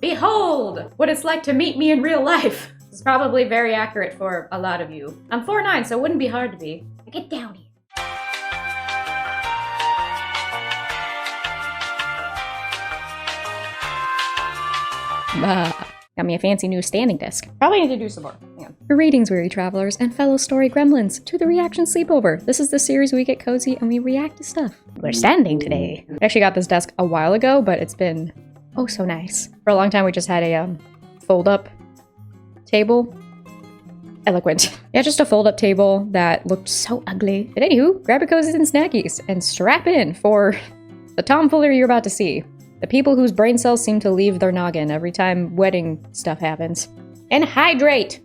Behold what it's like to meet me in real life. It's probably very accurate for a lot of you. I'm 4'9", so it wouldn't be hard to be. Get down here. Got me a fancy new standing desk. Probably need to do some more. Hang on. Greetings, weary travelers and fellow story gremlins, to the reaction sleepover. This is the series we get cozy and we react to stuff. We're standing today. I actually got this desk a while ago, but it's been oh so nice. For a long time we just had a fold-up table. Eloquent. Yeah, just a fold-up table that looked so ugly. But anywho, grab your cozies and snackies and strap in for the tomfoolery you're about to see. The people whose brain cells seem to leave their noggin every time wedding stuff happens. And hydrate!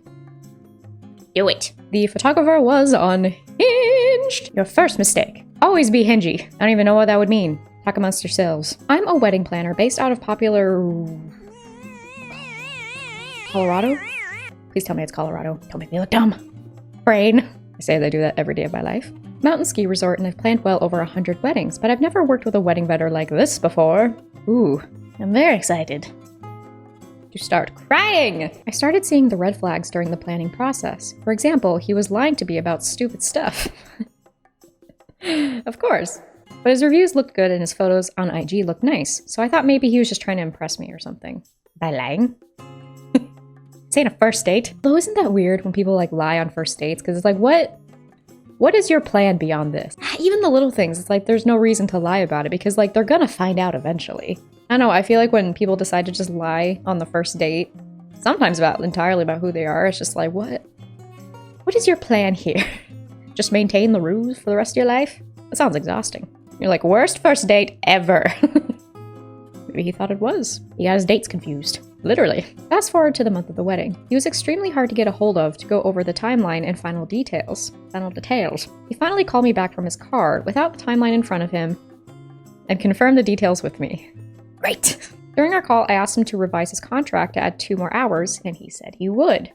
Do it. The photographer was unhinged. Your first mistake. Always be hingy. I don't even know what that would mean. Talk amongst yourselves. I'm a wedding planner based out of popular... Colorado? Please tell me it's Colorado. Don't make me look dumb. Brain. I say I do that every day of my life. Mountain ski resort, and I've planned well over 100 weddings, but I've never worked with a wedding vetter like this before. Ooh, I'm very excited to start crying. I started seeing the red flags during the planning process. For example, he was lying to me about stupid stuff. Of course. But his reviews looked good and his photos on IG looked nice, so I thought maybe he was just trying to impress me or something. By lying? This ain't a first date. Though isn't that weird when people like lie on first dates? Because it's like, what is your plan beyond this? Even the little things, it's like there's no reason to lie about it because like they're gonna find out eventually. I don't know, I feel like when people decide to just lie on the first date, sometimes entirely about who they are, it's just like, what is your plan here? Just maintain the ruse for the rest of your life? That sounds exhausting. You're like, worst first date ever. Maybe he thought it was. He got his dates confused. Literally. Fast forward to the month of the wedding. He was extremely hard to get a hold of to go over the timeline and final details. He finally called me back from his car without the timeline in front of him and confirmed the details with me. Great. During our call, I asked him to revise his contract to add 2 more hours, and he said he would.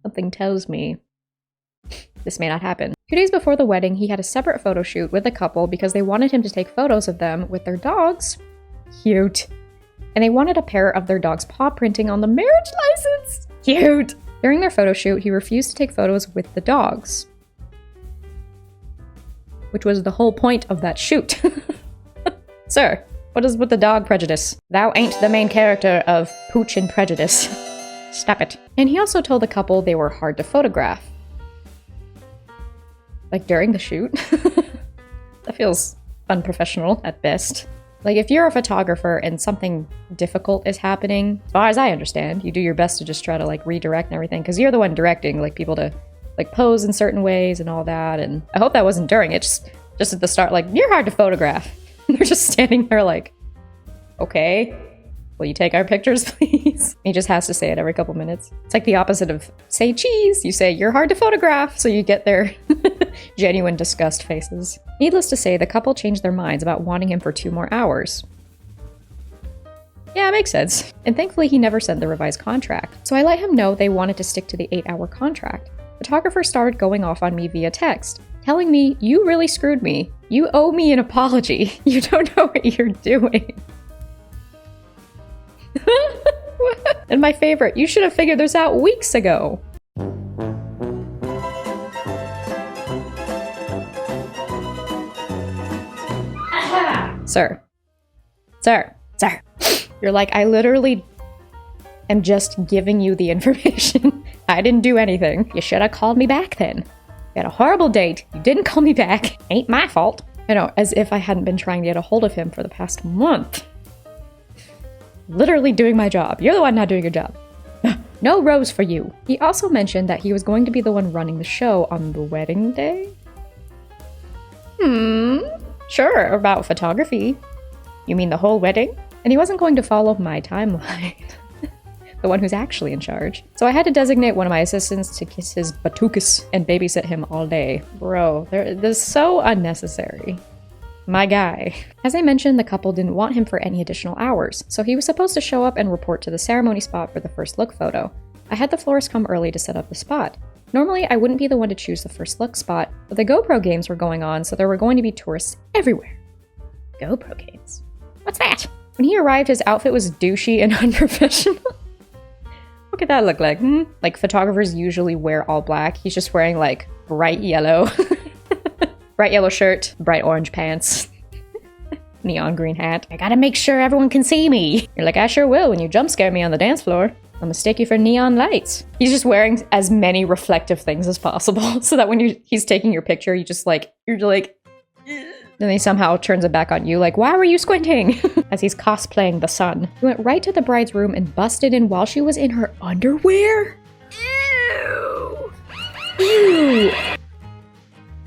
Something tells me this may not happen. 2 days before the wedding, he had a separate photo shoot with the couple because they wanted him to take photos of them with their dogs. Cute. And they wanted a pair of their dog's paw printing on the marriage license. Cute. During their photo shoot, he refused to take photos with the dogs, which was the whole point of that shoot. Sir, what is with the dog prejudice? Thou ain't the main character of Pooch and Prejudice. Stop it. And he also told the couple they were hard to photograph. Like during the shoot? That feels unprofessional at best. Like if you're a photographer and something difficult is happening, as far as I understand, you do your best to just try to like redirect and everything because you're the one directing like people to like pose in certain ways and all that. And I hope that wasn't during it, just at the start, like you're hard to photograph. And they're just standing there like, okay, will you take our pictures, please? He just has to say it every couple minutes. It's like the opposite of say cheese. You say you're hard to photograph, so you get their genuine disgust faces. Needless to say, the couple changed their minds about wanting him for 2 more hours. Yeah, it makes sense. And thankfully, he never sent the revised contract. So I let him know they wanted to stick to the 8-hour contract. Photographer started going off on me via text, telling me, you really screwed me. You owe me an apology. You don't know what you're doing. And my favorite, you should have figured this out weeks ago. Sir. You're like, I literally am just giving you the information. I didn't do anything. You should have called me back then. You had a horrible date. You didn't call me back. Ain't my fault. You know, as if I hadn't been trying to get a hold of him for the past month. Literally doing my job. You're the one not doing your job. No rose for you. He also mentioned that he was going to be the one running the show on the wedding day. Sure, about photography. You mean the whole wedding? And he wasn't going to follow my timeline. The one who's actually in charge. So I had to designate one of my assistants to kiss his batukus and babysit him all day. Bro, this is so unnecessary. My guy. As I mentioned, the couple didn't want him for any additional hours, so he was supposed to show up and report to the ceremony spot for the first look photo. I had the florist come early to set up the spot. Normally, I wouldn't be the one to choose the first look spot, but the GoPro games were going on, so there were going to be tourists everywhere. GoPro games? What's that? When he arrived, his outfit was douchey and unprofessional. What could that look like? Like photographers usually wear all black. He's just wearing like bright yellow. Bright yellow shirt, bright orange pants, neon green hat. I gotta make sure everyone can see me. You're like, I sure will when you jump scare me on the dance floor. I'll mistake you for neon lights. He's just wearing as many reflective things as possible so that when he's taking your picture, you're like, then he somehow turns it back on you like, why were you squinting? As he's cosplaying the sun. He went right to the bride's room and busted in while she was in her underwear? Ew. Ew.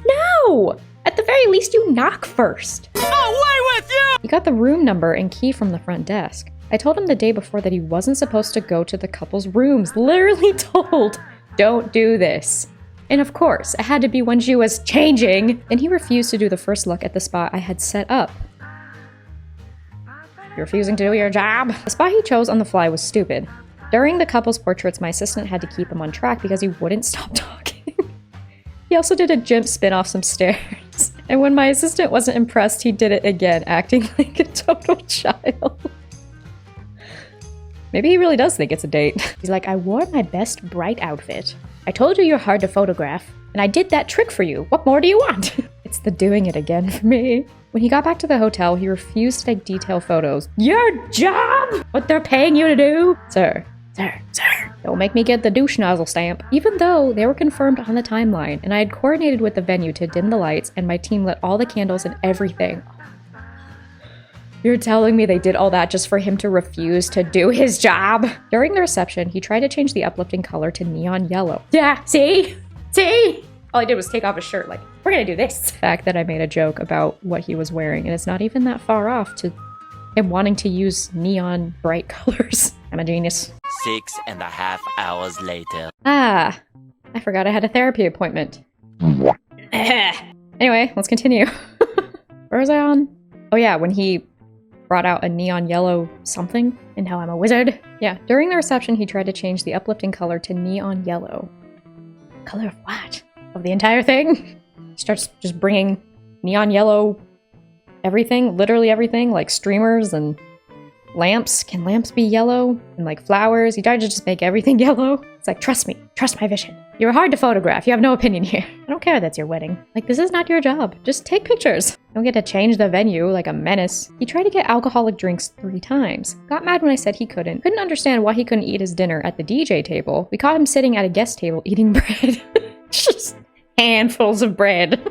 No! At the very least, you knock first. Away with you! He got the room number and key from the front desk. I told him the day before that he wasn't supposed to go to the couple's rooms. Literally told, don't do this. And of course, it had to be when she was changing. And he refused to do the first look at the spot I had set up. You're refusing to do your job? The spot he chose on the fly was stupid. During the couple's portraits, my assistant had to keep him on track because he wouldn't stop talking. He also did a jump spin off some stairs. And when my assistant wasn't impressed, he did it again, acting like a total child. Maybe he really does think it's a date. He's like, I wore my best bright outfit. I told you you're hard to photograph, and I did that trick for you. What more do you want? It's the doing it again for me. When he got back to the hotel, he refused to take detailed photos. Your job? What they're paying you to do? Sir. Don't make me get the douche nozzle stamp. Even though they were confirmed on the timeline, and I had coordinated with the venue to dim the lights, and my team lit all the candles and everything. You're telling me they did all that just for him to refuse to do his job? During the reception, he tried to change the uplifting color to neon yellow. Yeah, see? See? All I did was take off his shirt like, we're gonna do this. The fact that I made a joke about what he was wearing, and it's not even that far off to him wanting to use neon bright colors. I'm a genius. 6.5 hours later. Ah, I forgot I had a therapy appointment. Anyway, let's continue. Where was I on? Oh yeah, when he brought out a neon yellow something, and now I'm a wizard. Yeah, during the reception, he tried to change the uplifting color to neon yellow. Color of what? Of the entire thing? He starts just bringing neon yellow everything, literally everything, like streamers and lamps. Can lamps be yellow? And like flowers. He tried to just make everything yellow. It's like, trust me, trust my vision. You're hard to photograph. You have no opinion here. I don't care that's your wedding. Like, this is not your job. Just take pictures. Don't get to change the venue like a menace. He tried to get alcoholic drinks 3 times. Got mad when I said he couldn't. Couldn't understand why he couldn't eat his dinner at the DJ table. We caught him sitting at a guest table eating bread. Just handfuls of bread.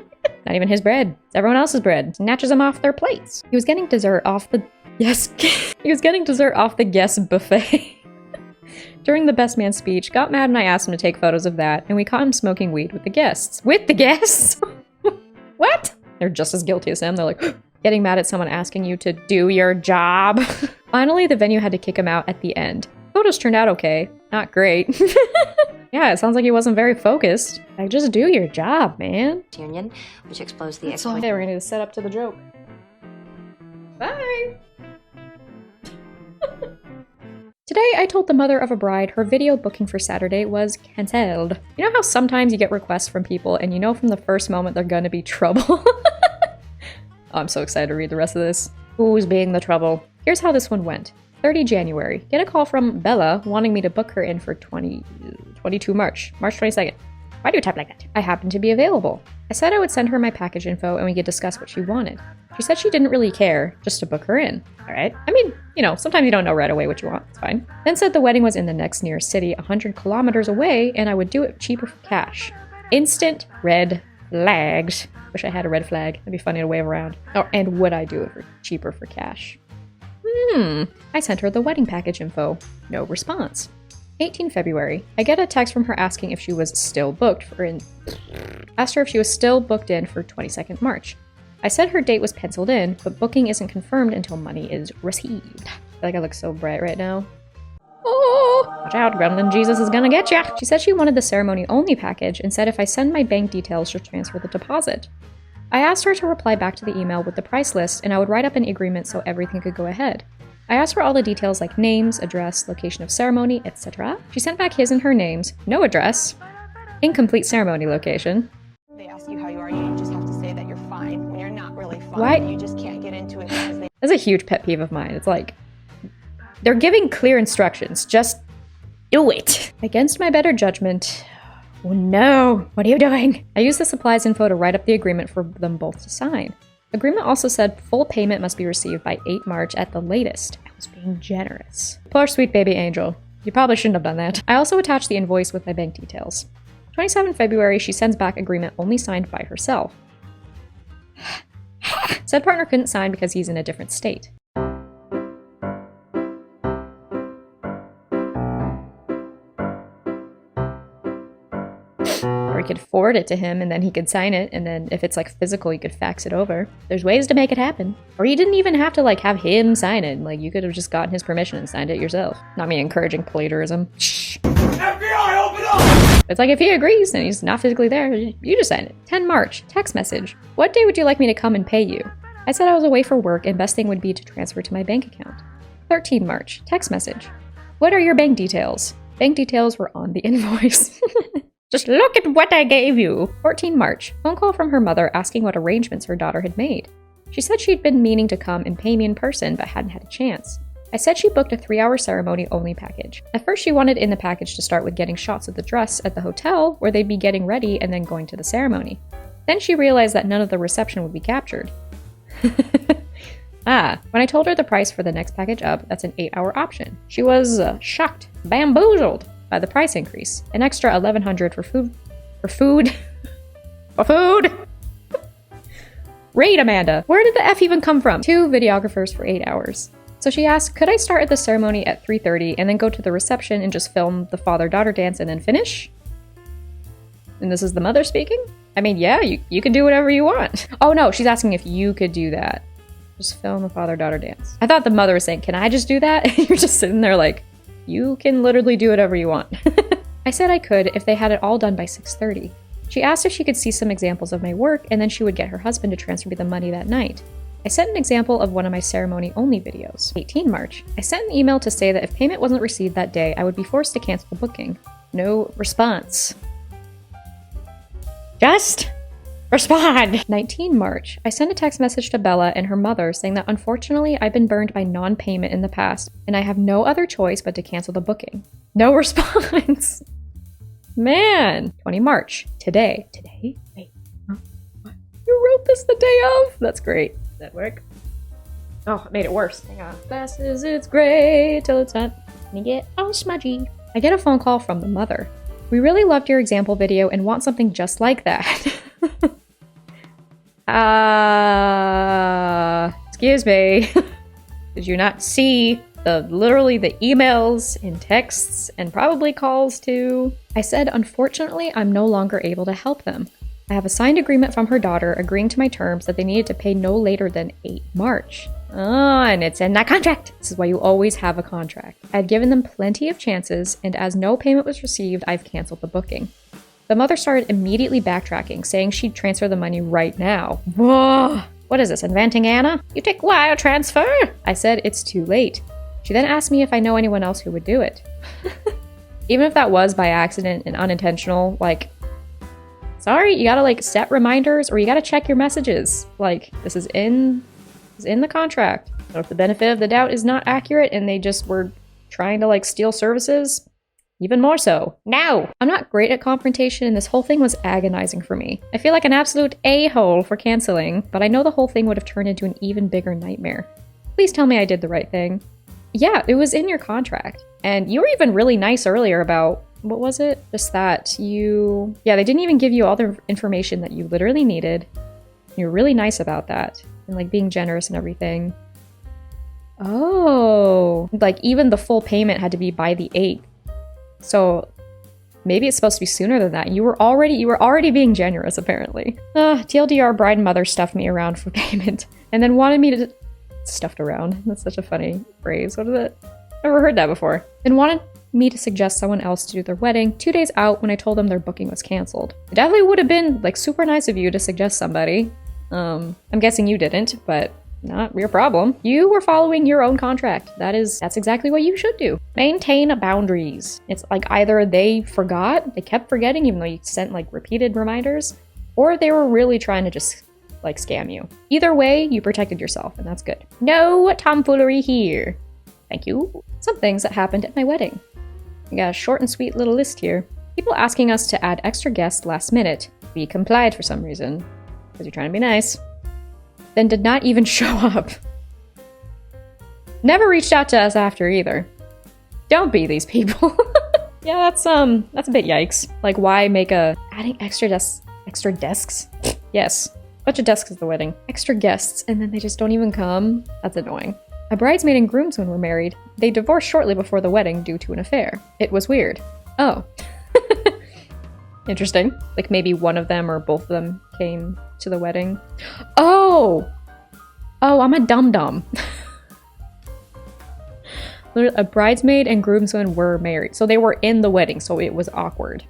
Not even his bread. It's everyone else's bread. Snatches them off their plates. He was getting dessert off the... Yes. He was getting dessert off the guest buffet. During the best man speech, got mad when I asked him to take photos of that, and we caught him smoking weed with the guests. With the guests? What? They're just as guilty as him. They're like, getting mad at someone asking you to do your job. Finally, the venue had to kick him out at the end. Photos turned out okay. Not great. Yeah, it sounds like he wasn't very focused. Like, just do your job, man. Union, which exposed the Okay, we're gonna do the setup to the joke. Bye! Today, I told the mother of a bride her video booking for Saturday was cancelled. You know how sometimes you get requests from people and you know from the first moment they're gonna be trouble? Oh, I'm so excited to read the rest of this. Who's being the trouble? Here's how this one went. 30 January. Get a call from Bella wanting me to book her in for 22 March 22nd. Why do you type like that? I happened to be available. I said I would send her my package info and we could discuss what she wanted. She said she didn't really care, just to book her in. All right. I mean, you know, sometimes you don't know right away what you want. It's fine. Then said the wedding was in the next nearest city, 100 kilometers away, and I would do it cheaper for cash. Instant red flags. Wish I had a red flag. That'd be funny to wave around. Oh, and would I do it for cheaper for cash? I sent her the wedding package info. No response. 18 February. I get a text from her asking if she was still booked asked her if she was still booked in for 22nd March. I said her date was penciled in, but booking isn't confirmed until money is received. I feel like I look so bright right now. Oh, watch out, Gremlin Jesus is gonna get ya! She said she wanted the ceremony-only package and said if I send my bank details, she'll transfer the deposit. I asked her to reply back to the email with the price list and I would write up an agreement so everything could go ahead. I asked for all the details like names, address, location of ceremony, etc. She sent back his and her names, no address, incomplete ceremony location. They ask you how you are, you just have to say that you're fine when you're not really fine. Why? You just can't get into it because they... As a huge pet peeve of mine. It's like, they're giving clear instructions. Just do it. Against my better judgment. Oh no, what are you doing? I used the supplies info to write up the agreement for them both to sign. Agreement also said full payment must be received by 8 March at the latest. I was being generous. Poor sweet baby angel. You probably shouldn't have done that. I also attached the invoice with my bank details. 27 February, she sends back agreement only signed by herself. Said partner couldn't sign because he's in a different state. Or you could forward it to him and then he could sign it, and then if it's like physical, you could fax it over. There's ways to make it happen. Or you didn't even have to like have him sign it. Like you could have just gotten his permission and signed it yourself. Not me encouraging plagiarism. Shh. FBI, open up! It's like if he agrees and he's not physically there, you just sign it. 10 March, text message. What day would you like me to come and pay you? I said I was away for work and best thing would be to transfer to my bank account. 13 March, text message. What are your bank details? Bank details were on the invoice. Just look at what I gave you! 14 March, phone call from her mother asking what arrangements her daughter had made. She said she'd been meaning to come and pay me in person but hadn't had a chance. I said she booked a 3-hour ceremony only package. At first she wanted in the package to start with getting shots of the dress at the hotel where they'd be getting ready and then going to the ceremony. Then she realized that none of the reception would be captured. When I told her the price for the next package up, that's an 8-hour option. She was shocked, bamboozled by the price increase. An extra $1,100 for food. For food? For food! Raid Amanda! Where did the F even come from? 2 videographers for 8 hours. So she asked, could I start at the ceremony at 3:30 and then go to the reception and just film the father-daughter dance and then finish? And this is the mother speaking? I mean, yeah, you can do whatever you want. Oh no, she's asking if you could do that. Just film the father-daughter dance. I thought the mother was saying, can I just do that? And you're just sitting there like, you can literally do whatever you want. I said I could if they had it all done by 6:30. She asked if she could see some examples of my work and then she would get her husband to transfer me the money that night. I sent an example of one of my ceremony-only videos. 18 March. I sent an email to say that if payment wasn't received that day, I would be forced to cancel the booking. No response. Just respond! 19 March. I sent a text message to Bella and her mother saying that unfortunately I've been burned by non-payment in the past and I have no other choice but to cancel the booking. No response! Man! 20 March. Today. Today? Wait. Huh? What? You wrote this the day of? That's great. That work? Oh, it made it worse. Hang on. Glasses, it's gray till it's not gonna get all smudgy. I get a phone call from the mother. We really loved your example video and want something just like that. Excuse me. Did you not see literally the emails and texts and probably calls too? I said, unfortunately, I'm no longer able to help them. I have a signed agreement from her daughter agreeing to my terms that they needed to pay no later than 8 March. Oh, and it's in that contract. This is why you always have a contract. I've given them plenty of chances, and as no payment was received, I've canceled the booking. The mother started immediately backtracking, saying she'd transfer the money right now. Whoa! What is this, inventing Anna? You take wire transfer? I said it's too late. She then asked me if I know anyone else who would do it. Even if that was by accident and unintentional, like, sorry, you gotta like set reminders or you gotta check your messages. Like, this is in the contract. So if the benefit of the doubt is not accurate and they just were trying to like steal services, even more so. No! I'm not great at confrontation and this whole thing was agonizing for me. I feel like an absolute a-hole for canceling, but I know the whole thing would have turned into an even bigger nightmare. Please tell me I did the right thing. Yeah, it was in your contract. And you were even really nice earlier about, what was it? Just that yeah, they didn't even give you all the information that you literally needed. You were really nice about that. And like being generous and everything. Oh, like even the full payment had to be by the 8th. So maybe it's supposed to be sooner than that. You were already being generous, apparently. TLDR bride and mother stuffed me around for payment and then wanted me to stuffed around. That's such a funny phrase. What is it? Never heard that before. Then wanted me to suggest someone else to do their wedding 2 days out when I told them their booking was canceled. It definitely would have been like super nice of you to suggest somebody. I'm guessing you didn't, but not your problem. You were following your own contract. That's exactly what you should do. Maintain boundaries. It's like either they forgot, they kept forgetting even though you sent like repeated reminders, or they were really trying to just like scam you. Either way, you protected yourself, and that's good. No tomfoolery here. Thank you. Some things that happened at my wedding. I got a short and sweet little list here. People asking us to add extra guests last minute. We complied for some reason, because you're trying to be nice. Then did not even show up. Never reached out to us after either. Don't be these people. Yeah, that's a bit yikes. Like, why make adding extra desks? Yes, bunch of desks at the wedding. Extra guests, and then they just don't even come? That's annoying. A bridesmaid and groomsmen were married. They divorced shortly before the wedding due to an affair. It was weird. Oh. Interesting. Like maybe one of them or both of them came to the wedding. Oh! Oh, I'm a dum-dum. A bridesmaid and groomsmen were married. So they were in the wedding, so it was awkward.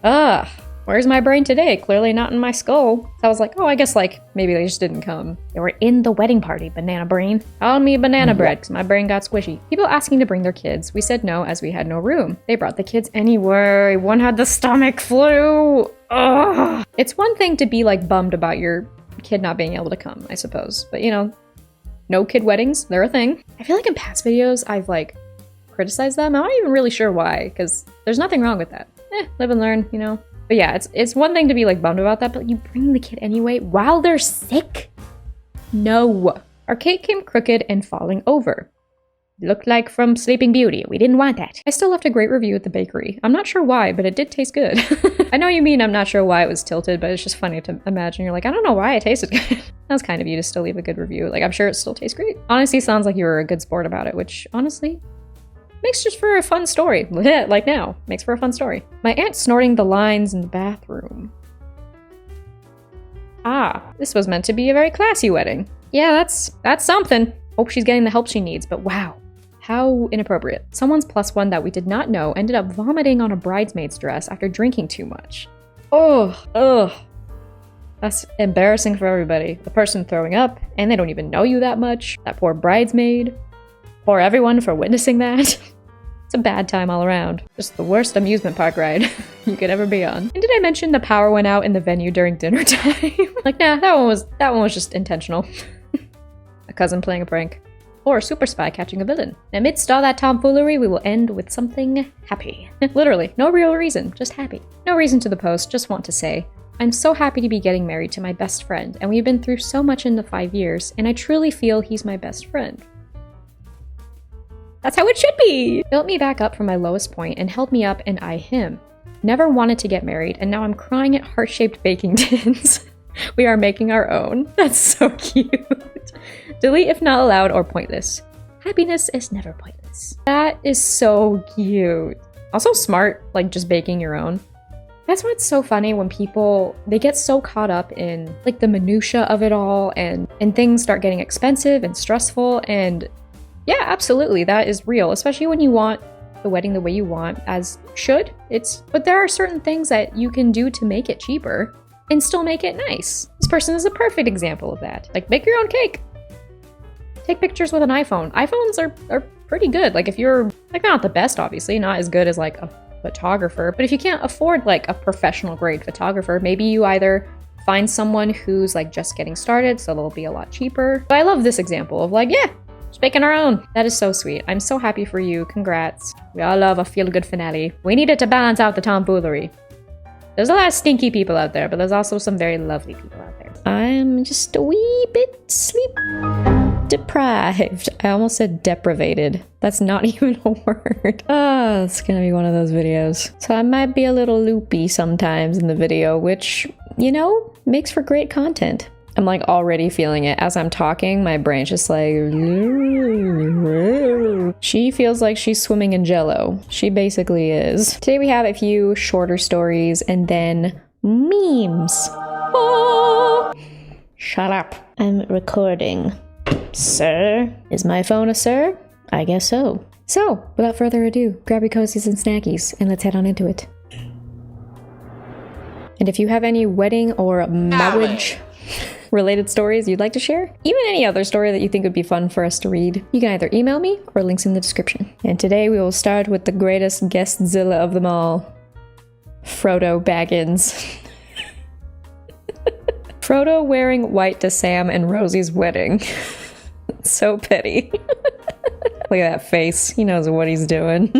Ugh. Where's my brain today? Clearly not in my skull. So I was like, oh, I guess like maybe they just didn't come. They were in the wedding party, banana brain. Call me banana bread because my brain got squishy. People asking to bring their kids. We said no as we had no room. They brought the kids anyway. One had the stomach flu. Ugh. It's one thing to be like bummed about your kid not being able to come, I suppose. But you know, no kid weddings, they're a thing. I feel like in past videos, I've like criticized them. I'm not even really sure why, because there's nothing wrong with that. Live and learn, you know? But yeah, it's one thing to be like bummed about that, but you bring the kid anyway while they're sick? No. Our cake came crooked and falling over. Looked like from Sleeping Beauty. We didn't want that. I still left a great review at the bakery. I'm not sure why, but it did taste good. I know you mean I'm not sure why it was tilted, but it's just funny to imagine. You're like, I don't know why it tasted good. That's kind of you to still leave a good review. Like, I'm sure it still tastes great. Honestly, sounds like you were a good sport about it, which honestly makes just for a fun story. Like now, makes for a fun story. My aunt snorting the lines in the bathroom. Ah, this was meant to be a very classy wedding. Yeah, that's something. Hope she's getting the help she needs, but wow. How inappropriate. Someone's plus one that we did not know ended up vomiting on a bridesmaid's dress after drinking too much. Ugh. That's embarrassing for everybody. The person throwing up, and they don't even know you that much. That poor bridesmaid. Poor everyone for witnessing that. It's a bad time all around. Just the worst amusement park ride you could ever be on. And did I mention the power went out in the venue during dinner time? Like, nah, that one was just intentional. A cousin playing a prank. Or a super spy catching a villain. Amidst all that tomfoolery, we will end with something happy. Literally, no real reason, just happy. No reason to the post, just want to say, I'm so happy to be getting married to my best friend, and we've been through so much in the 5 years, and I truly feel he's my best friend. That's how it should be! Built me back up from my lowest point and held me up and I him. Never wanted to get married, and now I'm crying at heart-shaped baking tins. We are making our own. That's so cute. Delete if not allowed or pointless. Happiness is never pointless. That is so cute. Also smart, like just baking your own. That's what's so funny when people, they get so caught up in like the minutia of it all and things start getting expensive and stressful, and yeah, absolutely, that is real, especially when you want the wedding the way you want, as should. But there are certain things that you can do to make it cheaper and still make it nice. This person is a perfect example of that. Like, make your own cake. Take pictures with an iPhone. iPhones are pretty good. Like, if you're, like, not the best, obviously, not as good as, like, a photographer, but if you can't afford, like, a professional grade photographer, maybe you either find someone who's, like, just getting started, so they'll be a lot cheaper. But I love this example of, like, yeah, just making our own. That is so sweet. I'm so happy for you. Congrats. We all love a feel-good finale. We needed to balance out the tomfoolery. There's a lot of stinky people out there, but there's also some very lovely people out there. I'm just a wee bit sleep deprived. I almost said deprivated. That's not even a word. Oh, it's gonna be one of those videos. So I might be a little loopy sometimes in the video, which, you know, makes for great content. I'm like already feeling it as I'm talking. My brain's just like, she feels like she's swimming in jello. She basically is. Today we have a few shorter stories and then memes. Oh! Shut up. I'm recording. Sir? Is my phone a sir? I guess so. So, without further ado, grab your cozies and snackies and let's head on into it. And if you have any wedding or marriage related stories you'd like to share, even any other story that you think would be fun for us to read, you can either email me or links in the description. And today we will start with the greatest guestzilla of them all, Frodo Baggins. Frodo wearing white to Sam and Rosie's wedding. So petty. Look at that face. He knows what he's doing.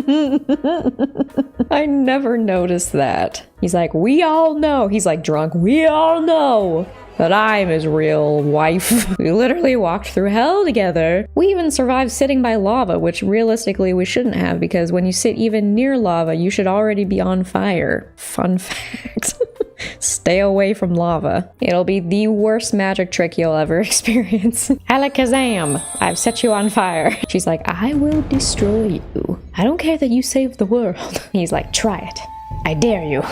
I never noticed that. He's like, we all know. He's like drunk. We all know that I'm his real wife. We literally walked through hell together. We even survived sitting by lava, which realistically we shouldn't have, because when you sit even near lava, you should already be on fire. Fun fact. Stay away from lava. It'll be the worst magic trick you'll ever experience. Alakazam, I've set you on fire. She's like, I will destroy you. I don't care that you saved the world. He's like, try it. I dare you.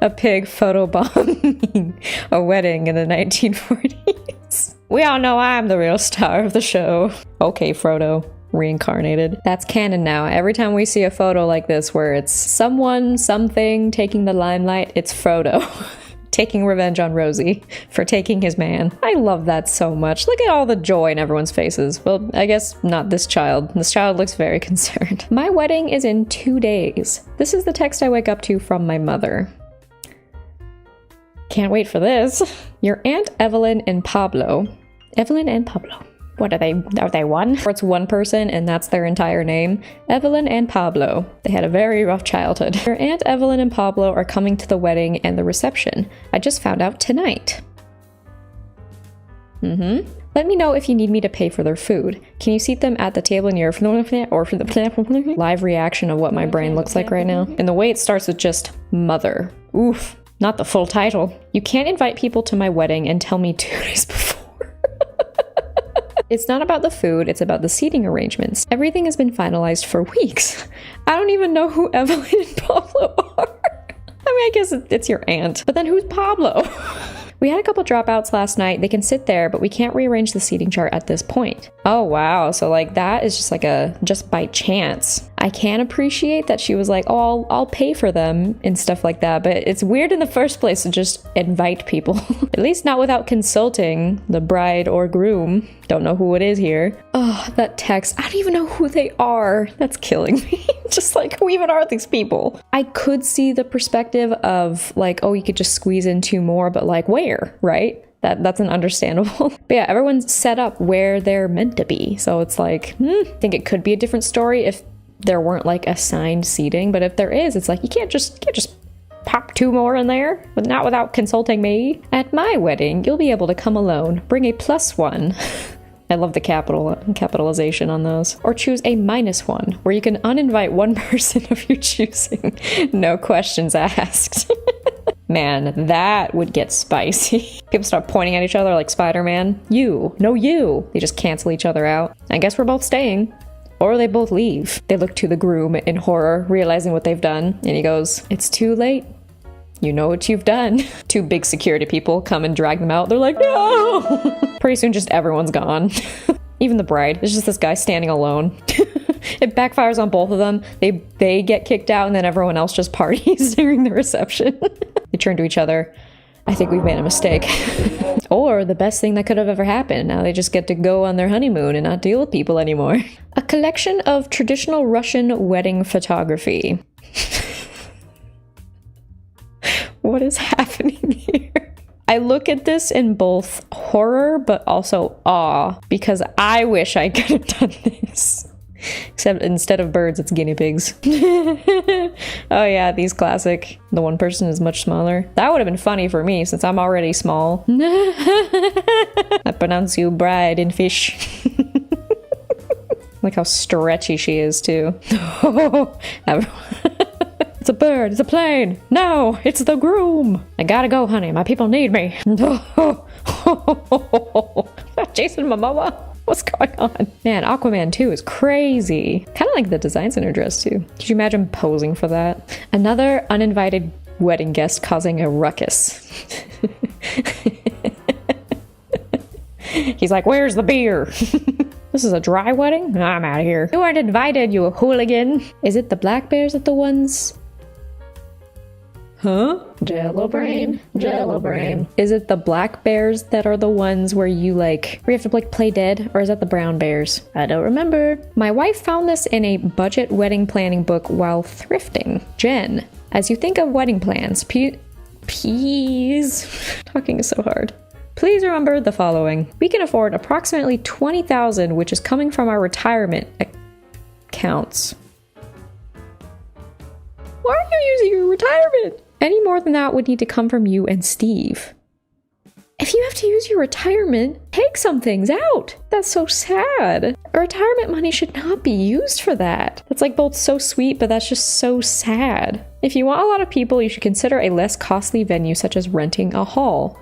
A pig photobombing a wedding in the 1940s. We all know I'm the real star of the show. Okay, Frodo. Reincarnated. That's canon now. Every time we see a photo like this where it's someone, something taking the limelight, it's Frodo. Taking revenge on Rosie for taking his man. I love that so much. Look at all the joy in everyone's faces. Well, I guess not this child. This child looks very concerned. My wedding is in 2 days. This is the text I wake up to from my mother. Can't wait for this. Your Aunt Evelyn and Pablo. Evelyn and Pablo. What are they one? Or it's one person and that's their entire name. Evelyn and Pablo. They had a very rough childhood. Your Aunt Evelyn and Pablo are coming to the wedding and the reception. I just found out tonight. Let me know if you need me to pay for their food. Can you seat them at the table near or for the live reaction of what my brain looks like right now? And the way it starts with just mother. Oof, not the full title. You can't invite people to my wedding and tell me 2 days before. It's not about the food, it's about the seating arrangements. Everything has been finalized for weeks. I don't even know who Evelyn and Pablo are. I mean, I guess it's your aunt. But then who's Pablo? We had a couple dropouts last night. They can sit there, but we can't rearrange the seating chart at this point. Oh, wow. So like that is just like just by chance. I can appreciate that she was like, oh, I'll pay for them and stuff like that. But it's weird in the first place to just invite people. At least not without consulting the bride or groom. Don't know who it is here. Oh, that text. I don't even know who they are. That's killing me. Just like, who even are these people? I could see the perspective of like, oh, you could just squeeze in 2 more, but like where, right? That's an understandable. But yeah, everyone's set up where they're meant to be. So it's like, I think it could be a different story if there weren't like assigned seating. But if there is, it's like, you can't just pop 2 more in there, but not without consulting me. At my wedding, you'll be able to come alone. Bring a +1. I love the capitalization on those. Or choose a -1, where you can uninvite 1 person of your choosing. No questions asked. Man, that would get spicy. People start pointing at each other like Spider-Man. You, no you. They just cancel each other out. I guess we're both staying. Or they both leave. They look to the groom in horror, realizing what they've done. And he goes, it's too late. You know what you've done. 2 big security people come and drag them out. They're like, no! Pretty soon just everyone's gone. Even the bride. It's just this guy standing alone. It backfires on both of them. They get kicked out and then everyone else just parties during the reception. They turn to each other. I think we've made a mistake. Or the best thing that could have ever happened. Now they just get to go on their honeymoon and not deal with people anymore. A collection of traditional Russian wedding photography. What is happening here? I look at this in both horror but also awe because I wish I could have done this. Except instead of birds, it's guinea pigs. Oh yeah, these classic. The one person is much smaller. That would have been funny for me since I'm already small. I pronounce you bride in fish. Look how stretchy she is too. It's a bird, it's a plane. No, it's the groom. I gotta go, honey. My people need me. Jason Momoa. What's going on? Man, Aquaman 2 is crazy. Kind of like the designs in her dress too. Could you imagine posing for that? Another uninvited wedding guest causing a ruckus. He's like, where's the beer? This is a dry wedding? I'm out of here. You aren't invited, you hooligan. Is it the black bears that the ones... Huh? Jello brain. Is it the black bears that are the ones where you like, where you have to like play dead? Or is that the brown bears? I don't remember. My wife found this in a budget wedding planning book while thrifting. Jen, as you think of wedding plans, Please. Talking is so hard. Please remember the following. We can afford approximately $20,000, which is coming from our retirement accounts. Why are you using your retirement? Any more than that would need to come from you and Steve. If you have to use your retirement, take some things out. That's so sad. Retirement money should not be used for that. That's like both so sweet, but that's just so sad. If you want a lot of people, you should consider a less costly venue such as renting a hall.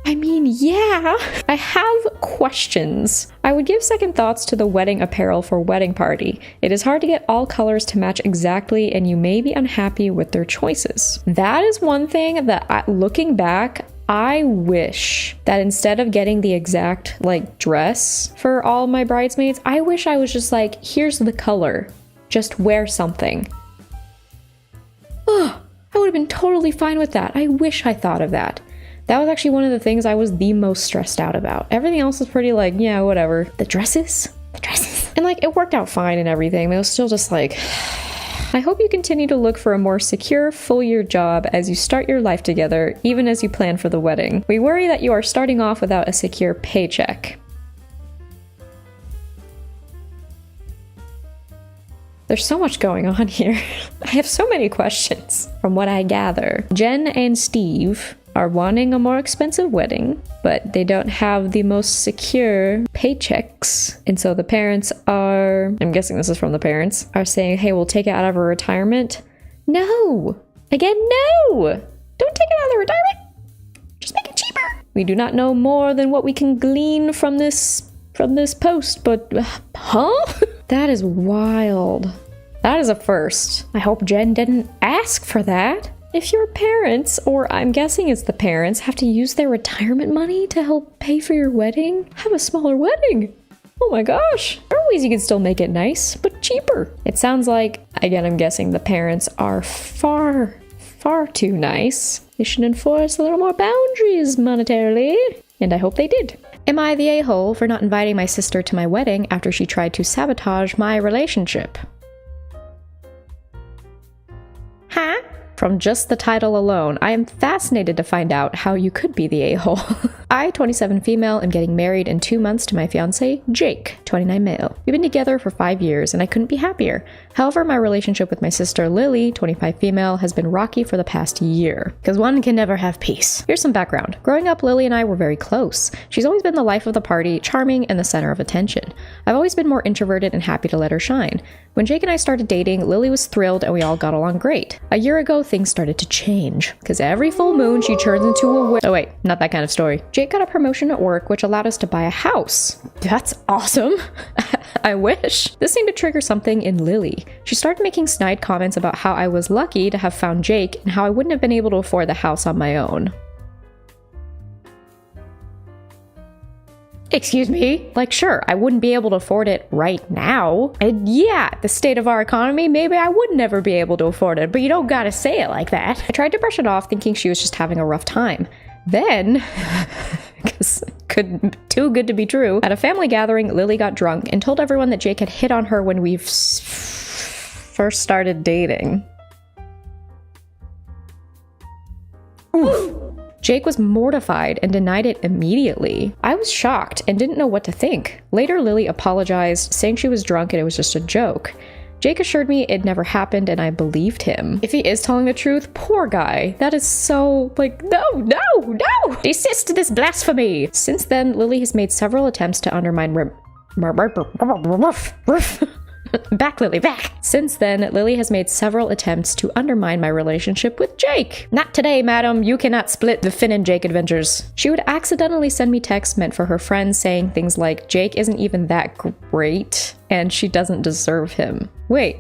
I mean, yeah, I have questions. I would give second thoughts to the wedding apparel for wedding party. It is hard to get all colors to match exactly, and you may be unhappy with their choices. That is one thing that, looking back, I wish that instead of getting the exact, like, dress for all my bridesmaids, I wish I was just like, here's the color. Just wear something. Oh, I would have been totally fine with that. I wish I thought of that. That was actually one of the things I was the most stressed out about. Everything else was pretty like, yeah, whatever. The dresses. And like, it worked out fine and everything, but it was still just like... I hope you continue to look for a more secure, full-year job as you start your life together, even as you plan for the wedding. We worry that you are starting off without a secure paycheck. There's so much going on here. I have so many questions, from what I gather. Jen and Steve are wanting a more expensive wedding, but they don't have the most secure paychecks. And so the parents are, I'm guessing this is from the parents, are saying, hey, we'll take it out of our retirement. No! Again, no! Don't take it out of the retirement! Just make it cheaper! We do not know more than what we can glean from this post, but, huh? That is wild. That is a first. I hope Jen didn't ask for that. If your parents, or I'm guessing it's the parents, have to use their retirement money to help pay for your wedding, have a smaller wedding. Oh my gosh. There are ways you can still make it nice, but cheaper. It sounds like, again, I'm guessing the parents are far too nice. They should enforce a little more boundaries monetarily. And I hope they did. Am I the a-hole for not inviting my sister to my wedding after she tried to sabotage my relationship? Huh? From just the title alone, I am fascinated to find out how you could be the a-hole. I, 27 female, am getting married in 2 months to my fiancé, Jake, 29 male. We've been together for 5 years and I couldn't be happier. However, my relationship with my sister, Lily, 25 female, has been rocky for the past year. Because one can never have peace. Here's some background. Growing up, Lily and I were very close. She's always been the life of the party, charming, and the center of attention. I've always been more introverted and happy to let her shine. When Jake and I started dating, Lily was thrilled and we all got along great. A year ago, things started to change. Because every full moon, she turns into a oh wait, not that kind of story. Jake got a promotion at work, which allowed us to buy a house. That's awesome. I wish. This seemed to trigger something in Lily. She started making snide comments about how I was lucky to have found Jake and how I wouldn't have been able to afford the house on my own. Excuse me? Like, sure, I wouldn't be able to afford it right now. And yeah, the state of our economy, maybe I would never be able to afford it, but you don't gotta say it like that. I tried to brush it off, thinking she was just having a rough time. Then, because too good to be true, at a family gathering, Lily got drunk and told everyone that Jake had hit on her when we first started dating. Oof. Jake was mortified and denied it immediately. I was shocked and didn't know what to think. Later, Lily apologized, saying she was drunk and it was just a joke. Jake assured me it never happened and I believed him. If he is telling the truth, poor guy. That is so, like, no! Desist to this blasphemy! Since then, Lily has made several attempts to undermine back, Lily, back! Since then, Lily has made several attempts to undermine my relationship with Jake. Not today, madam. You cannot split the Finn and Jake adventures. She would accidentally send me texts meant for her friends saying things like, Jake isn't even that great, and she doesn't deserve him. Wait,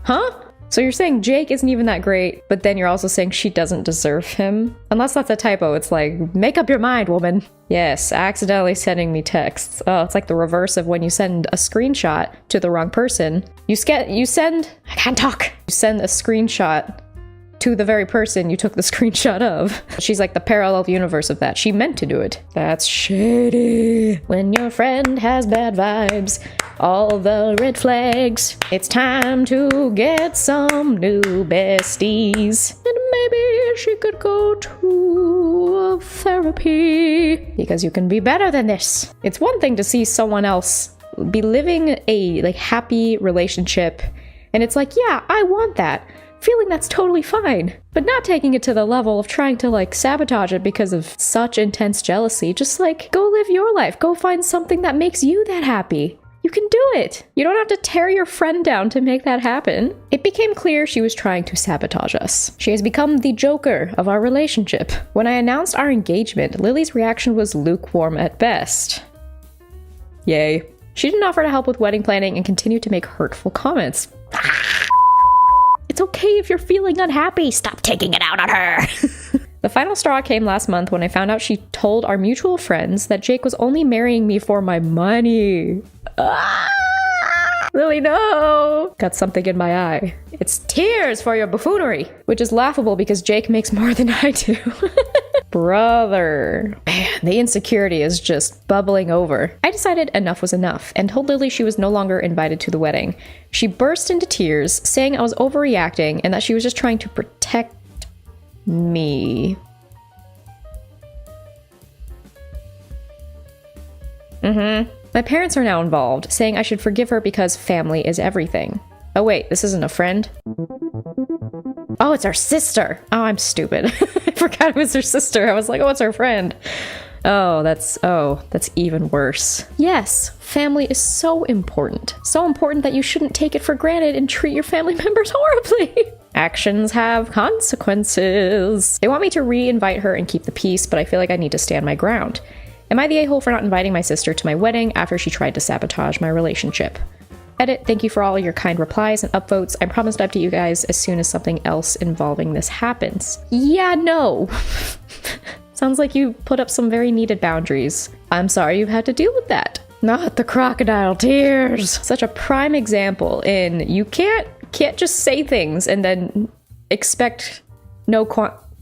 huh? So you're saying Jake isn't even that great, but then you're also saying she doesn't deserve him? Unless that's a typo, it's like, make up your mind, woman. Yes, accidentally sending me texts. Oh, it's like the reverse of when you send a screenshot to the wrong person. I can't talk. You send a screenshot to the very person you took the screenshot of. She's like the parallel universe of that. She meant to do it. That's shady. When your friend has bad vibes, all the red flags, it's time to get some new besties. And maybe wish she could go to therapy. Because you can be better than this. It's one thing to see someone else be living a like happy relationship, and it's like, yeah, I want that. Feeling that's totally fine. But not taking it to the level of trying to like sabotage it because of such intense jealousy. Just like, go live your life. Go find something that makes you that happy. You can do it. You don't have to tear your friend down to make that happen. It became clear she was trying to sabotage us. She has become the Joker of our relationship. When I announced our engagement, Lily's reaction was lukewarm at best. Yay. She didn't offer to help with wedding planning and continued to make hurtful comments. It's okay if you're feeling unhappy. Stop taking it out on her. The final straw came last month when I found out she told our mutual friends that Jake was only marrying me for my money. Lily, no! Got something in my eye. It's tears for your buffoonery. Which is laughable because Jake makes more than I do. Brother. Man, the insecurity is just bubbling over. I decided enough was enough and told Lily she was no longer invited to the wedding. She burst into tears, saying I was overreacting and that she was just trying to protect me. My parents are now involved, saying I should forgive her because family is everything. Oh wait, this isn't a friend? Oh, it's our sister! Oh, I'm stupid. I forgot it was her sister. I was like, oh, it's her friend. Oh, that's even worse. Yes, family is so important. So important that you shouldn't take it for granted and treat your family members horribly. Actions have consequences. They want me to re-invite her and keep the peace, but I feel like I need to stand my ground. Am I the a-hole for not inviting my sister to my wedding after she tried to sabotage my relationship? Edit, thank you for all your kind replies and upvotes. I promise to update you guys as soon as something else involving this happens. Yeah, no. Sounds like you put up some very needed boundaries. I'm sorry you've had to deal with that. Not the crocodile tears. Such a prime example in you can't just say things and then expect no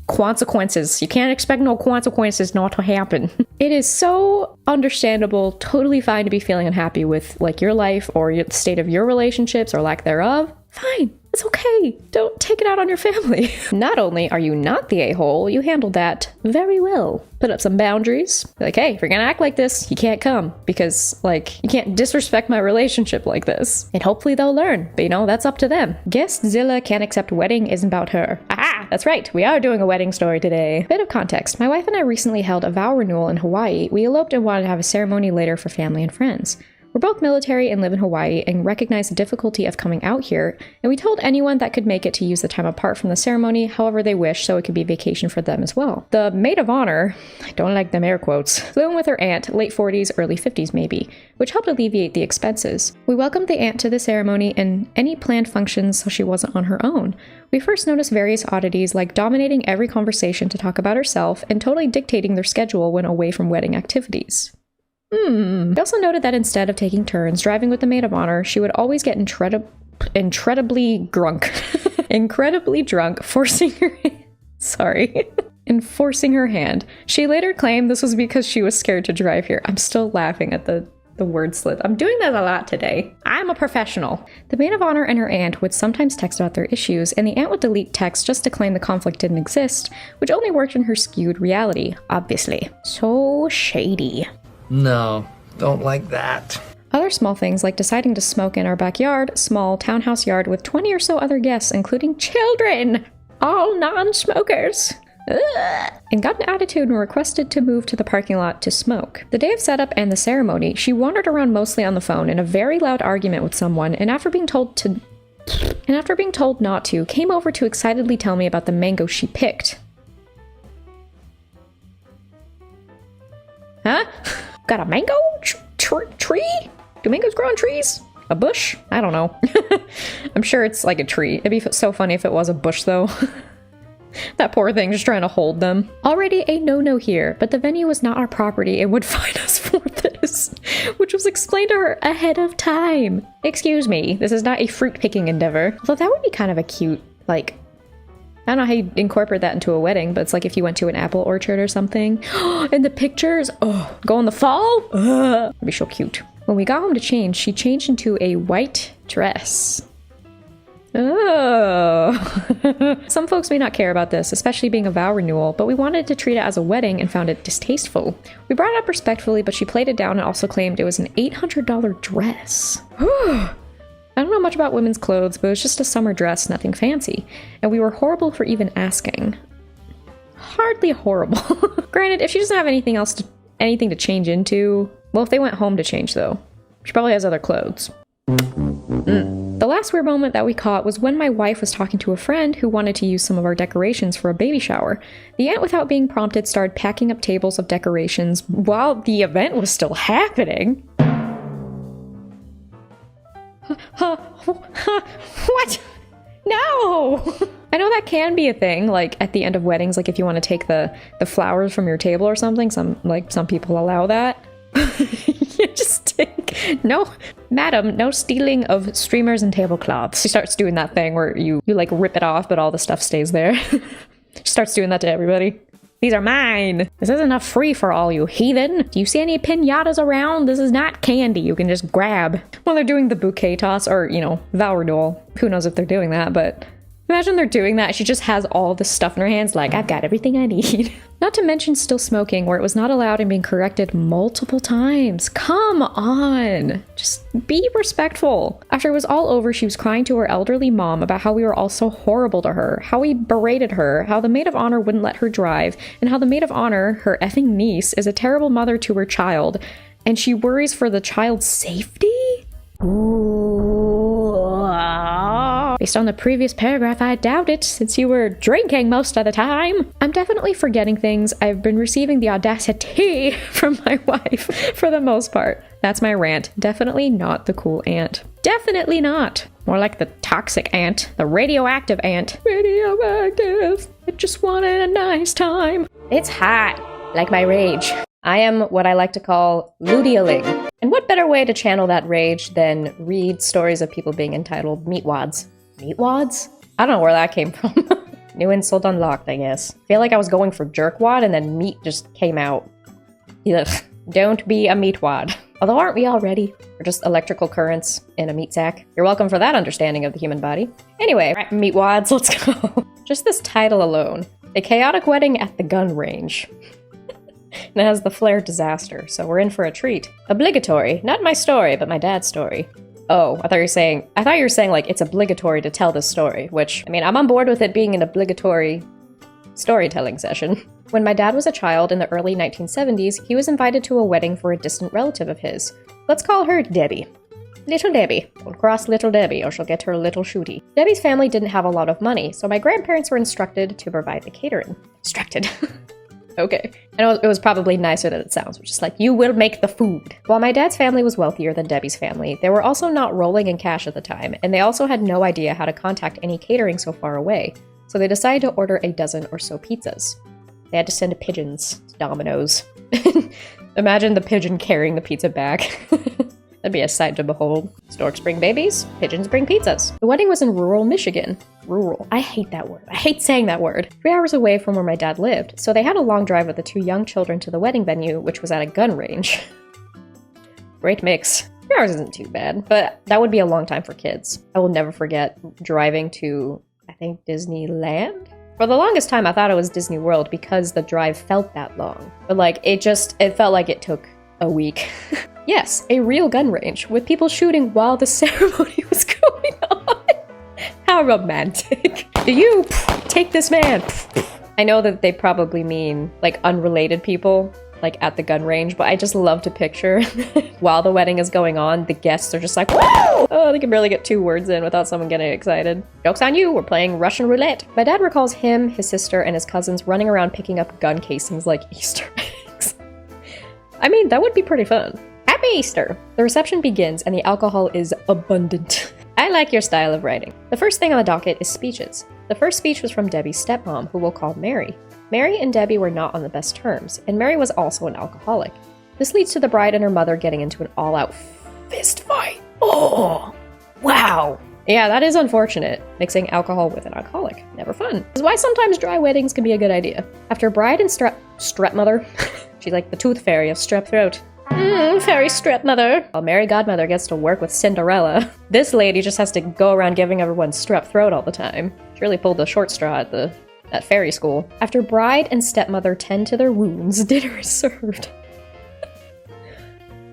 consequences. You can't expect no consequences not to happen. It is so understandable, totally fine to be feeling unhappy with like your life or the state of your relationships or lack thereof. Fine. It's okay. Don't take it out on your family. Not only are you not the a-hole, you handled that very well. Put up some boundaries. Like, hey, if you're gonna act like this, you can't come because, like, you can't disrespect my relationship like this. And hopefully they'll learn, but you know, that's up to them. Guest Zilla can't accept wedding isn't about her. Aha! That's right, we are doing a wedding story today. Bit of context. My wife and I recently held a vow renewal in Hawaii. We eloped and wanted to have a ceremony later for family and friends. We're both military and live in Hawaii and recognize the difficulty of coming out here, and we told anyone that could make it to use the time apart from the ceremony however they wish so it could be vacation for them as well. The maid of honor, I don't like them air quotes, flew in with her aunt, late 40s, early 50s maybe, which helped alleviate the expenses. We welcomed the aunt to the ceremony and any planned functions so she wasn't on her own. We first noticed various oddities like dominating every conversation to talk about herself and totally dictating their schedule when away from wedding activities. We also noted that instead of taking turns driving with the maid of honor, she would always get incredibly drunk, forcing her enforcing her hand. She later claimed this was because she was scared to drive here. I'm still laughing at the word slip. I'm doing that a lot today. I'm a professional. The maid of honor and her aunt would sometimes text about their issues, and the aunt would delete texts just to claim the conflict didn't exist, which only worked in her skewed reality, obviously. So shady. No, don't like that. Other small things like deciding to smoke in our backyard, small townhouse yard with 20 or so other guests, including children, all non-smokers. Ugh. And got an attitude and requested to move to the parking lot to smoke. The day of setup and the ceremony, she wandered around mostly on the phone in a very loud argument with someone, and after being told not to, came over to excitedly tell me about the mango she picked. Huh? Got a mango tree? Do mangoes grow on trees? A bush? I don't know. I'm sure it's like a tree. It'd be so funny if it was a bush though. That poor thing just trying to hold them. Already a no-no here, but the venue was not our property and would fine us for this, which was explained to her ahead of time. Excuse me, this is not a fruit-picking endeavor. Although that would be kind of a cute, like, I don't know how you incorporate that into a wedding, but it's like if you went to an apple orchard or something. And the pictures, oh, go in the fall? That'd be so cute. When we got home to change, she changed into a white dress. Oh. Some folks may not care about this, especially being a vow renewal, but we wanted to treat it as a wedding and found it distasteful. We brought it up respectfully, but she played it down and also claimed it was an $800 dress. I don't know much about women's clothes, but it was just a summer dress, nothing fancy. And we were horrible for even asking. Hardly horrible. Granted, if she doesn't have anything to change into, well, if they went home to change though, she probably has other clothes. The last weird moment that we caught was when my wife was talking to a friend who wanted to use some of our decorations for a baby shower. The aunt, without being prompted, started packing up tables of decorations while the event was still happening. What? No! I know that can be a thing, like at the end of weddings, like if you want to take the flowers from your table or something, some people allow that. You just take, no, madam, no stealing of streamers and tablecloths. She starts doing that thing where you like rip it off, but all the stuff stays there. She starts doing that to everybody. These are mine. This isn't a free for all, you heathen. Do you see any piñatas around? This is not candy you can just grab. When they're doing the bouquet toss or, you know, vow renewal. Who knows if they're doing that, but imagine they're doing that. She just has all this stuff in her hands like, I've got everything I need. Not to mention still smoking, where it was not allowed and being corrected multiple times. Come on. Just be respectful. After it was all over, she was crying to her elderly mom about how we were all so horrible to her, how we berated her, how the maid of honor wouldn't let her drive, and how the maid of honor, her effing niece, is a terrible mother to her child, and she worries for the child's safety? Based on the previous paragraph, I doubt it, since you were drinking most of the time. I'm definitely forgetting things. I've been receiving the audacity from my wife for the most part. That's my rant. Definitely not the cool aunt. Definitely not. More like the toxic aunt. The radioactive aunt. Radioactive. I just wanted a nice time. It's hot. Like my rage. I am what I like to call lutealing. And what better way to channel that rage than read stories of people being entitled meatwads? Meatwads? I don't know where that came from. New insult unlocked, I guess. I feel like I was going for jerkwad and then meat just came out. Ugh. Don't be a meatwad. Although aren't we already? We're just electrical currents in a meat sack. You're welcome for that understanding of the human body. Anyway, right, meatwads, let's go. Just this title alone. A chaotic wedding at the gun range. And it has the flare disaster, so we're in for a treat. Obligatory. Not my story, but my dad's story. Oh, I thought you were saying like it's obligatory to tell this story, which, I mean, I'm on board with it being an obligatory storytelling session. When my dad was a child in the early 1970s, he was invited to a wedding for a distant relative of his. Let's call her Debbie. Little Debbie. Don't cross Little Debbie or she'll get her little shooty. Debbie's family didn't have a lot of money, so my grandparents were instructed to provide the catering. Instructed. Okay. I know it was probably nicer than it sounds, which is like, you will make the food. While my dad's family was wealthier than Debbie's family, they were also not rolling in cash at the time, and they also had no idea how to contact any catering so far away, so they decided to order a dozen or so pizzas. They had to send pigeons to Domino's. Imagine the pigeon carrying the pizza back. That'd be a sight to behold. Storks bring babies, pigeons bring pizzas. The wedding was in rural Michigan. Rural. I hate that word. I hate saying that word. 3 hours away from where my dad lived, so they had a long drive with the 2 young children to the wedding venue, which was at a gun range. Great mix. 3 hours isn't too bad, but that would be a long time for kids. I will never forget driving to, I think, Disneyland? For the longest time, I thought it was Disney World because the drive felt that long. But like, it felt like it took a week. Yes, a real gun range, with people shooting while the ceremony was going on. How romantic. Do you take this man? I know that they probably mean, like, unrelated people, like, at the gun range, but I just love to picture, while the wedding is going on, the guests are just like, whoa! Oh, they can barely get 2 words in without someone getting excited. Joke's on you, we're playing Russian roulette. My dad recalls him, his sister, and his cousins running around picking up gun casings like Easter eggs. I mean, that would be pretty fun. Happy Easter! The reception begins and the alcohol is abundant. I like your style of writing. The first thing on the docket is speeches. The first speech was from Debbie's stepmom, who we'll call Mary. Mary and Debbie were not on the best terms, and Mary was also an alcoholic. This leads to the bride and her mother getting into an all-out fist fight. Oh, wow. Yeah, that is unfortunate, mixing alcohol with an alcoholic. Never fun. This is why sometimes dry weddings can be a good idea. After bride and stepmother, she's like the tooth fairy of strep throat. Fairy stepmother. While Mary Godmother gets to work with Cinderella, this lady just has to go around giving everyone strep throat all the time. She really pulled the short straw at fairy school. After bride and stepmother tend to their wounds, dinner is served.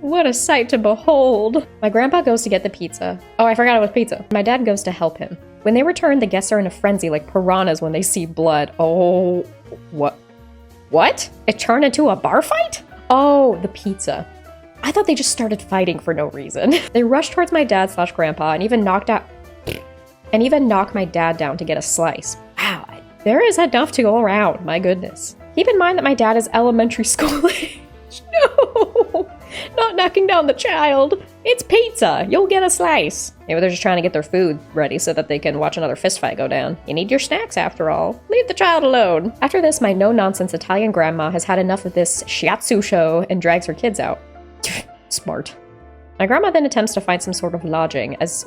What a sight to behold. My grandpa goes to get the pizza. Oh, I forgot it was pizza. My dad goes to help him. When they return, the guests are in a frenzy like piranhas when they see blood. Oh, what? It turned into a bar fight? Oh, the pizza. I thought they just started fighting for no reason. They rushed towards my dad / grandpa and even knocked my dad down to get a slice. Wow, there is enough to go around, my goodness. Keep in mind that my dad is elementary school age. No, not knocking down the child. It's pizza, you'll get a slice. Maybe they're just trying to get their food ready so that they can watch another fistfight go down. You need your snacks after all. Leave the child alone. After this, my no-nonsense Italian grandma has had enough of this shiatsu show and drags her kids out. Smart. My grandma then attempts to find some sort of lodging as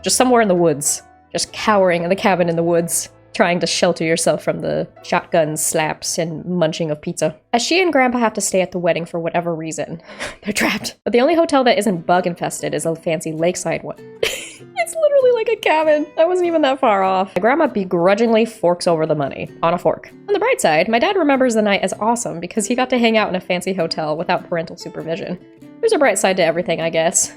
just somewhere in the woods, just cowering in the cabin in the woods, trying to shelter yourself from the shotgun slaps and munching of pizza. As she and grandpa have to stay at the wedding for whatever reason, they're trapped. But the only hotel that isn't bug infested is a fancy lakeside one. It's literally like a cabin. I wasn't even that far off. My grandma begrudgingly forks over the money on a fork. On the bright side, my dad remembers the night as awesome because he got to hang out in a fancy hotel without parental supervision. There's a bright side to everything, I guess.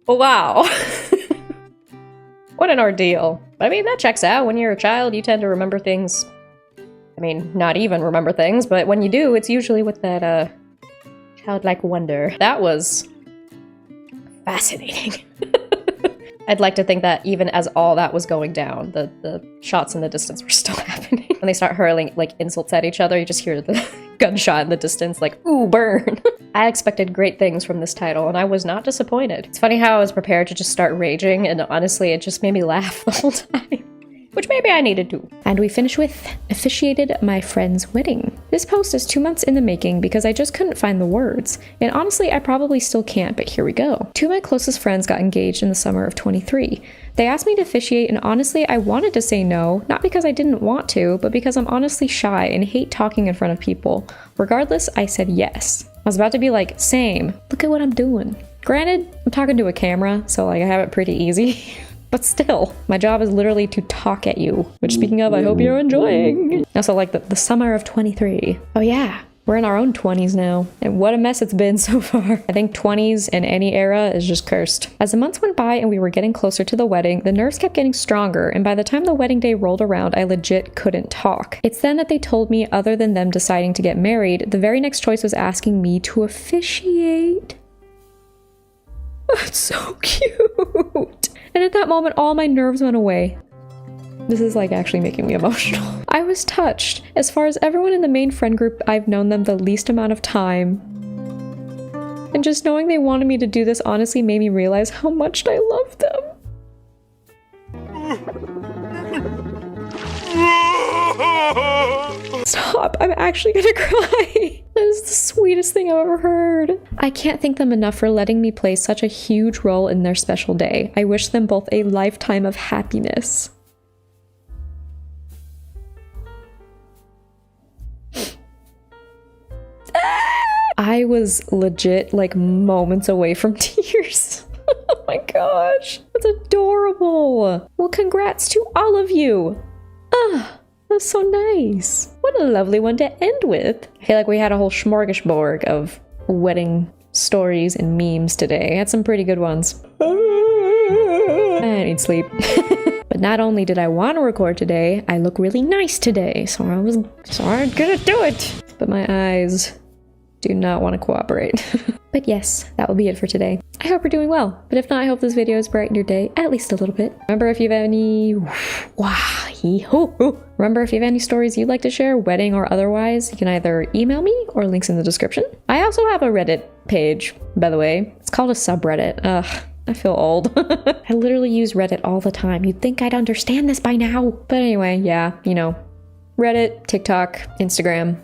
Wow. What an ordeal. I mean, that checks out. When you're a child, you tend to remember things. I mean, not even remember things, but when you do, it's usually with that, childlike wonder. That was fascinating. I'd like to think that even as all that was going down, the shots in the distance were still happening. When they start hurling, like, insults at each other, you just hear the gunshot in the distance, like, ooh, burn. I expected great things from this title, and I was not disappointed. It's funny how I was prepared to just start raging, and honestly, it just made me laugh the whole time. Which maybe I needed to. And we finish with officiated my friend's wedding. This post is 2 months in the making because I just couldn't find the words. And honestly, I probably still can't, but here we go. 2 of my closest friends got engaged in the summer of 23. They asked me to officiate, and honestly, I wanted to say no, not because I didn't want to, but because I'm honestly shy and hate talking in front of people. Regardless, I said yes. I was about to be like, same, look at what I'm doing. Granted, I'm talking to a camera, so like I have it pretty easy. But still, my job is literally to talk at you. Which, speaking of, I hope you're enjoying. Also, like the summer of 23. Oh yeah, we're in our own 20s now. And what a mess it's been so far. I think 20s in any era is just cursed. As the months went by and we were getting closer to the wedding, the nerves kept getting stronger. And by the time the wedding day rolled around, I legit couldn't talk. It's then that they told me, other than them deciding to get married, the very next choice was asking me to officiate. That's so cute. And at that moment, all my nerves went away. This is like actually making me emotional. I was touched. As far as everyone in the main friend group, I've known them the least amount of time. And just knowing they wanted me to do this honestly made me realize how much I love them. Stop, I'm actually gonna cry. That is the sweetest thing I've ever heard. I can't thank them enough for letting me play such a huge role in their special day. I wish them both a lifetime of happiness. I was legit like moments away from tears. Oh my gosh, that's adorable. Well, congrats to all of you. That's so nice. What a lovely one to end with. I feel like we had a whole smorgasbord of wedding stories and memes today. I had some pretty good ones. I need sleep. But not only did I want to record today, I look really nice today, so I was gonna do it. But my eyes do not want to cooperate. But yes, that will be it for today. I hope you're doing well, but if not, I hope this video has brightened your day at least a little bit. Remember, if you have any stories you'd like to share, wedding or otherwise, you can either email me or links in the description. I also have a Reddit page, by the way. It's called a subreddit. Ugh, I feel old. I literally use Reddit all the time. You'd think I'd understand this by now. But anyway, yeah, you know, Reddit, TikTok, Instagram.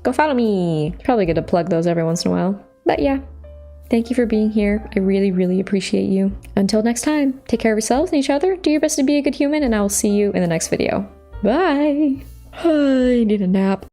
Go follow me. Probably good to plug those every once in a while. But yeah, thank you for being here. I really, really appreciate you. Until next time, take care of yourselves and each other. Do your best to be a good human, and I will see you in the next video. Bye. I need a nap.